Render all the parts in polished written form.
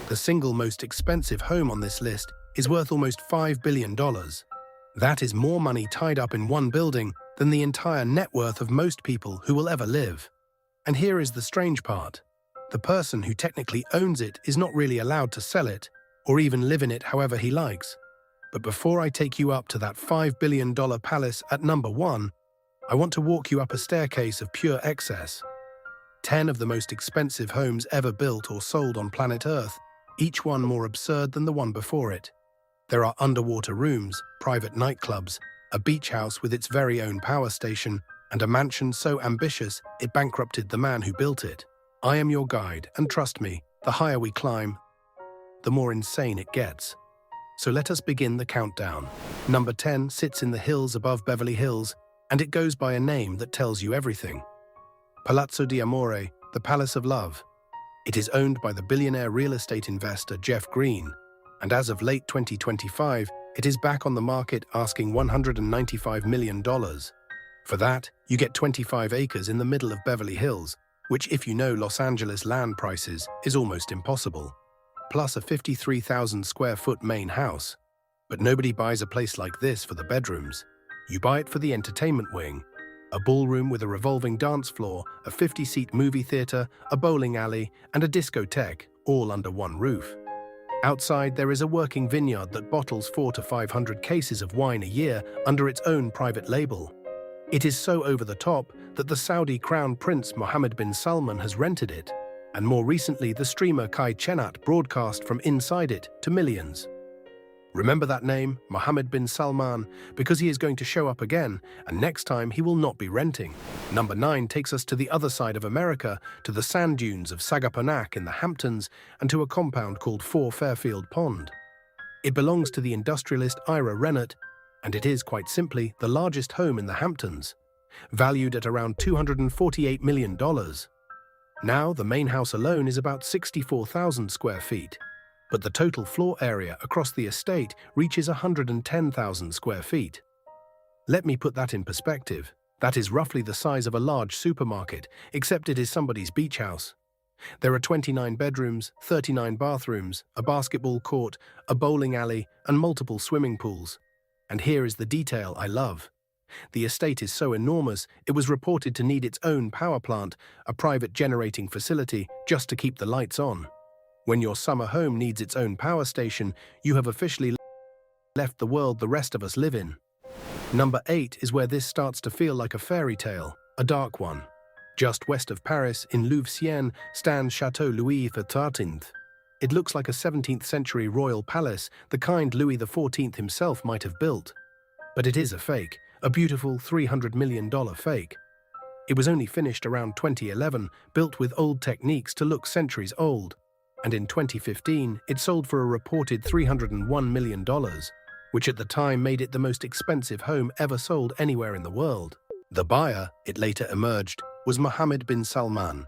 The single most expensive home on this list is worth almost $5 billion. That is more money tied up in one building than the entire net worth of most people who will ever live. And here is the strange part. The person who technically owns it is not really allowed to sell it or even live in it however he likes. But before I take you up to that $5 billion palace at number 1, I want to walk you up a staircase of pure excess. 10 of the most expensive homes ever built or sold on planet Earth, each one more absurd than the one before it. There are underwater rooms, private nightclubs, a beach house with its very own power station, and a mansion so ambitious it bankrupted the man who built it. I am your guide, and trust me, the higher we climb, the more insane it gets. So let us begin the countdown. Number 10 sits in the hills above Beverly Hills, and it goes by a name that tells you everything. Palazzo di Amore, the Palace of Love. It is owned by the billionaire real estate investor Jeff Green, and as of late 2025, it is back on the market asking $195 million. For that, you get 25 acres in the middle of Beverly Hills, which, if you know Los Angeles land prices, is almost impossible. Plus a 53,000 square foot main house. But nobody buys a place like this for the bedrooms. You buy it for the entertainment wing. A ballroom with a revolving dance floor, a 50-seat movie theater, a bowling alley, and a discotheque, all under one roof. Outside, there is a working vineyard that bottles 400 to 500 cases of wine a year under its own private label. It is so over the top that the Saudi Crown Prince Mohammed bin Salman has rented it, and more recently the streamer Kai Cenat broadcast from inside it to millions. Remember that name, Mohammed bin Salman, because he is going to show up again, and next time he will not be renting. Number 9 takes us to the other side of America, to the sand dunes of Sagaponack in the Hamptons, and to a compound called 4 Fairfield Pond. It belongs to the industrialist Ira Rennert, and it is, quite simply, the largest home in the Hamptons, valued at around $248 million. Now, the main house alone is about 64,000 square feet. But the total floor area across the estate reaches 110,000 square feet. Let me put that in perspective. That is roughly the size of a large supermarket, except it is somebody's beach house. There are 29 bedrooms, 39 bathrooms, a basketball court, a bowling alley, and multiple swimming pools. And here is the detail I love. The estate is so enormous, it was reported to need its own power plant, a private generating facility, just to keep the lights on. When your summer home needs its own power station, you have officially left the world the rest of us live in. Number 8 is where this starts to feel like a fairy tale, a dark one. Just west of Paris, in Louveciennes, stands Chateau Louis XIV. It looks like a 17th century royal palace, the kind Louis XIV himself might have built. But it is a fake, a beautiful $300 million fake. It was only finished around 2011, built with old techniques to look centuries old. And in 2015, it sold for a reported $301 million, which at the time made it the most expensive home ever sold anywhere in the world. The buyer, it later emerged, was Mohammed bin Salman.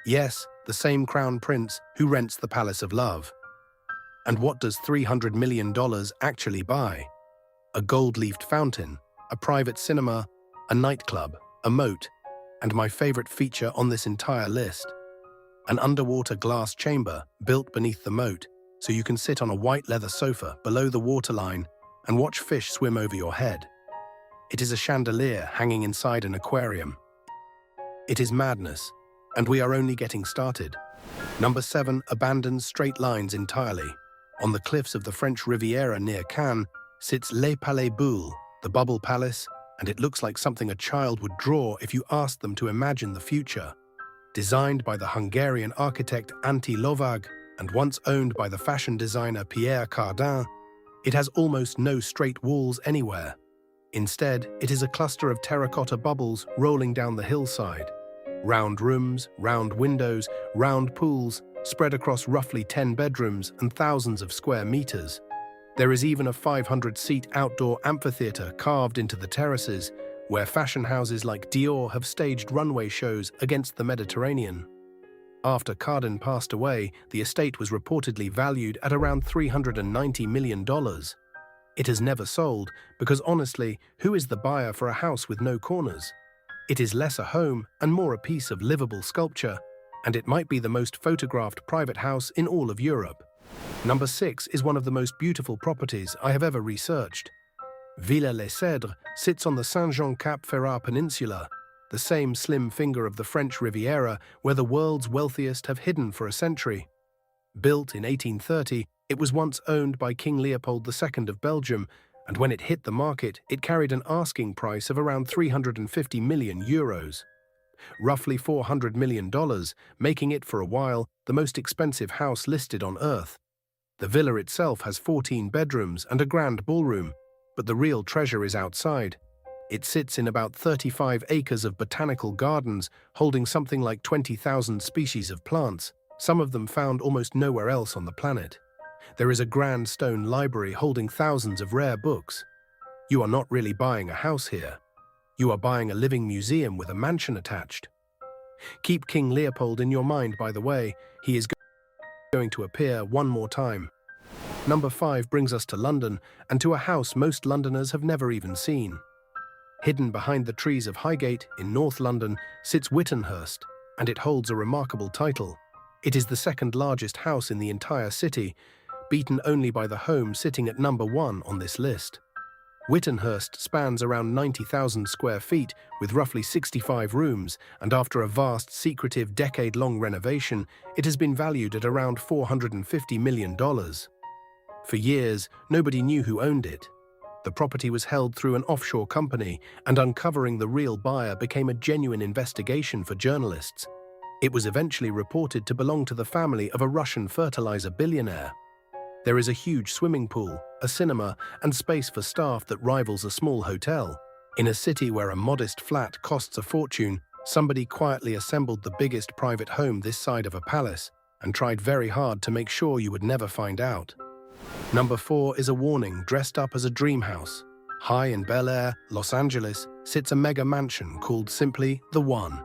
Yes, the same crown prince who rents the Palace of Love. And what does $300 million actually buy? A gold-leafed fountain, a private cinema, a nightclub, a moat, and my favorite feature on this entire list, an underwater glass chamber built beneath the moat, so you can sit on a white leather sofa below the waterline and watch fish swim over your head. It is a chandelier hanging inside an aquarium. It is madness, and we are only getting started. Number 7 abandons straight lines entirely. On the cliffs of the French Riviera near Cannes sits Les Palais Bulles, the Bubble Palace, and it looks like something a child would draw if you asked them to imagine the future. Designed by the Hungarian architect Antilia and once owned by the fashion designer Pierre Cardin, it has almost no straight walls anywhere. Instead, it is a cluster of terracotta bubbles rolling down the hillside. Round rooms, round windows, round pools, spread across roughly 10 bedrooms and thousands of square meters. There is even a 500-seat outdoor amphitheater carved into the terraces, where fashion houses like Dior have staged runway shows against the Mediterranean. After Cardin passed away, the estate was reportedly valued at around $390 million. It has never sold because, honestly, who is the buyer for a house with no corners? It is less a home and more a piece of livable sculpture, and it might be the most photographed private house in all of Europe. Number 6 is one of the most beautiful properties I have ever researched. Villa Les Cèdres sits on the Saint-Jean-Cap-Ferrat Peninsula, the same slim finger of the French Riviera where the world's wealthiest have hidden for a century. Built in 1830, it was once owned by King Leopold II of Belgium, and when it hit the market, it carried an asking price of around 350 million euros. Roughly $400 million, making it for a while the most expensive house listed on Earth. The villa itself has 14 bedrooms and a grand ballroom, but the real treasure is outside. It sits in about 35 acres of botanical gardens, holding something like 20,000 species of plants, some of them found almost nowhere else on the planet. There is a grand stone library holding thousands of rare books. You are not really buying a house here. You are buying a living museum with a mansion attached. Keep King Leopold in your mind, by the way. He is going to appear one more time. Number 5 brings us to London, and to a house most Londoners have never even seen. Hidden behind the trees of Highgate in North London sits Witanhurst, and it holds a remarkable title. It is the second largest house in the entire city, beaten only by the home sitting at number 1 on this list. Witanhurst spans around 90,000 square feet with roughly 65 rooms, and after a vast, secretive, decade-long renovation, it has been valued at around $450 million. For years, nobody knew who owned it. The property was held through an offshore company, and uncovering the real buyer became a genuine investigation for journalists. It was eventually reported to belong to the family of a Russian fertilizer billionaire. There is a huge swimming pool, a cinema, and space for staff that rivals a small hotel. In a city where a modest flat costs a fortune, somebody quietly assembled the biggest private home this side of a palace and tried very hard to make sure you would never find out. Number 4 is a warning dressed up as a dream house. High in Bel Air, Los Angeles, sits a mega mansion called simply The One.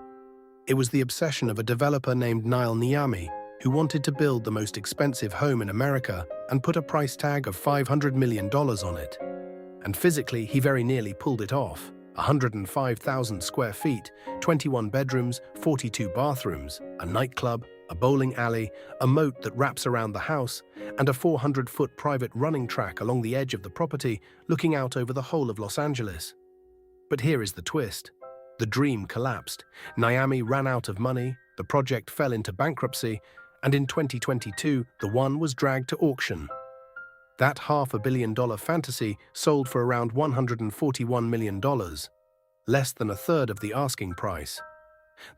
It was the obsession of a developer named Nile Niami, who wanted to build the most expensive home in America and put a price tag of $500 million on it. And physically, he very nearly pulled it off. 105,000 square feet, 21 bedrooms, 42 bathrooms, a nightclub, a bowling alley, a moat that wraps around the house, and a 400-foot private running track along the edge of the property, looking out over the whole of Los Angeles. But here is the twist. The dream collapsed. Niami ran out of money, the project fell into bankruptcy, and in 2022, The One was dragged to auction. That $500 million fantasy sold for around $141 million, less than a third of the asking price.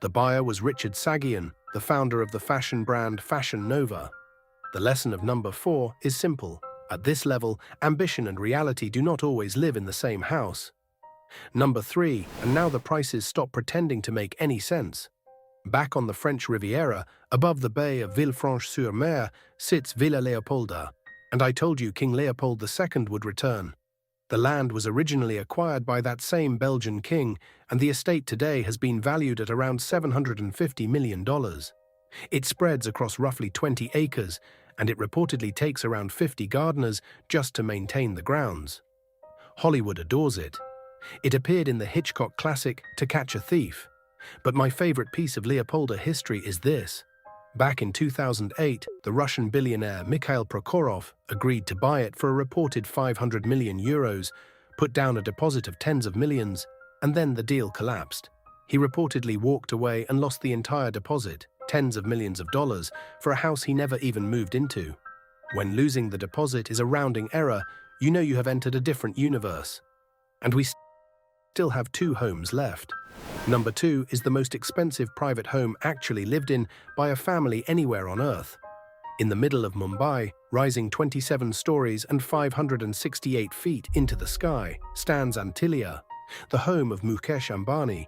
The buyer was Richard Sagian, the founder of the fashion brand Fashion Nova. The lesson of number 4 is simple. At this level, ambition and reality do not always live in the same house. Number 3, and now the prices stop pretending to make any sense. Back on the French Riviera, above the bay of Villefranche-sur-Mer, sits Villa Leopolda. And I told you King Leopold II would return. The land was originally acquired by that same Belgian king, and the estate today has been valued at around $750 million. It spreads across roughly 20 acres, and it reportedly takes around 50 gardeners just to maintain the grounds. Hollywood adores it. It appeared in the Hitchcock classic To Catch a Thief. But my favorite piece of Leopolda history is this. Back in 2008, the Russian billionaire Mikhail Prokhorov agreed to buy it for a reported 500 million euros, put down a deposit of tens of millions, and then the deal collapsed. He reportedly walked away and lost the entire deposit, tens of millions of dollars, for a house he never even moved into. When losing the deposit is a rounding error, you know you have entered a different universe. And we still have 2 homes left. Number 2 is the most expensive private home actually lived in by a family anywhere on Earth. In the middle of Mumbai, rising 27 stories and 568 feet into the sky, stands Antilia, the home of Mukesh Ambani,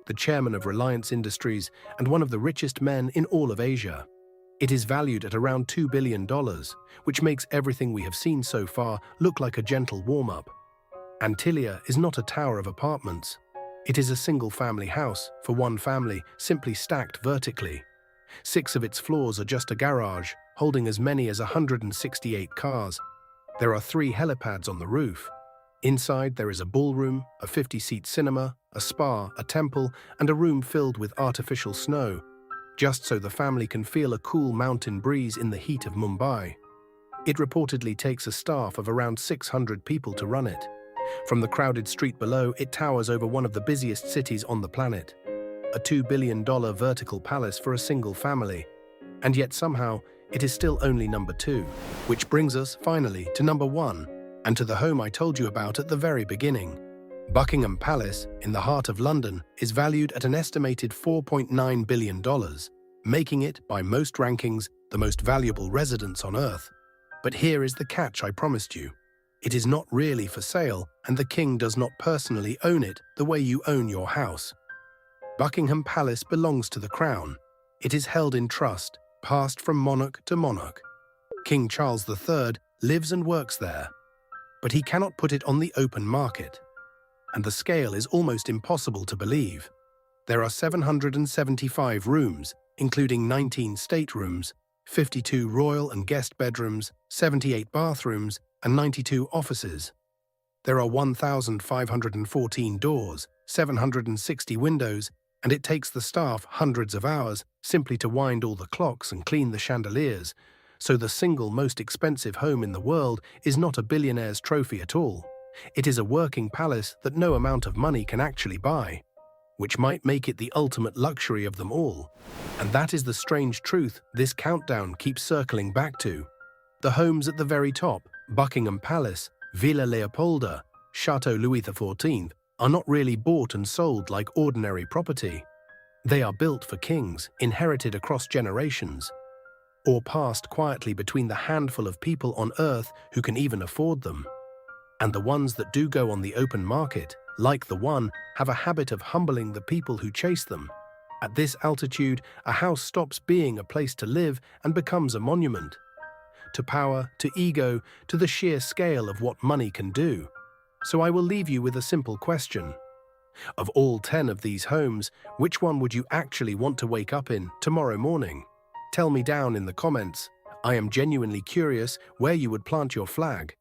the chairman of Reliance Industries and one of the richest men in all of Asia. It is valued at around $2 billion, which makes everything we have seen so far look like a gentle warm-up. Antilia is not a tower of apartments. It is a single-family house, for one family, simply stacked vertically. 6 of its floors are just a garage, holding as many as 168 cars. There are 3 helipads on the roof. Inside there is a ballroom, a 50-seat cinema, a spa, a temple, and a room filled with artificial snow, just so the family can feel a cool mountain breeze in the heat of Mumbai. It reportedly takes a staff of around 600 people to run it. From the crowded street below, it towers over one of the busiest cities on the planet. A $2 billion vertical palace for a single family. And yet somehow, it is still only number 2. Which brings us, finally, to number 1, and to the home I told you about at the very beginning. Buckingham Palace, in the heart of London, is valued at an estimated $4.9 billion, making it, by most rankings, the most valuable residence on Earth. But here is the catch I promised you. It is not really for sale, and the king does not personally own it the way you own your house. Buckingham Palace belongs to the crown. It is held in trust, passed from monarch to monarch. King Charles III lives and works there, but he cannot put it on the open market. And the scale is almost impossible to believe. There are 775 rooms, including 19 staterooms, 52 royal and guest bedrooms, 78 bathrooms, and 92 offices. There are 1,514 doors, 760 windows, and it takes the staff hundreds of hours simply to wind all the clocks and clean the chandeliers, so the single most expensive home in the world is not a billionaire's trophy at all. It is a working palace that no amount of money can actually buy, which might make it the ultimate luxury of them all. And that is the strange truth this countdown keeps circling back to. The homes at the very top, Buckingham Palace, Villa Leopolda, Chateau Louis XIV, are not really bought and sold like ordinary property. They are built for kings, inherited across generations, or passed quietly between the handful of people on Earth who can even afford them. And the ones that do go on the open market, like the one, have a habit of humbling the people who chase them. At this altitude, a house stops being a place to live and becomes a monument. To power, to ego, to the sheer scale of what money can do. So I will leave you with a simple question. Of all 10 of these homes, which one would you actually want to wake up in tomorrow morning? Tell me down in the comments. I am genuinely curious where you would plant your flag.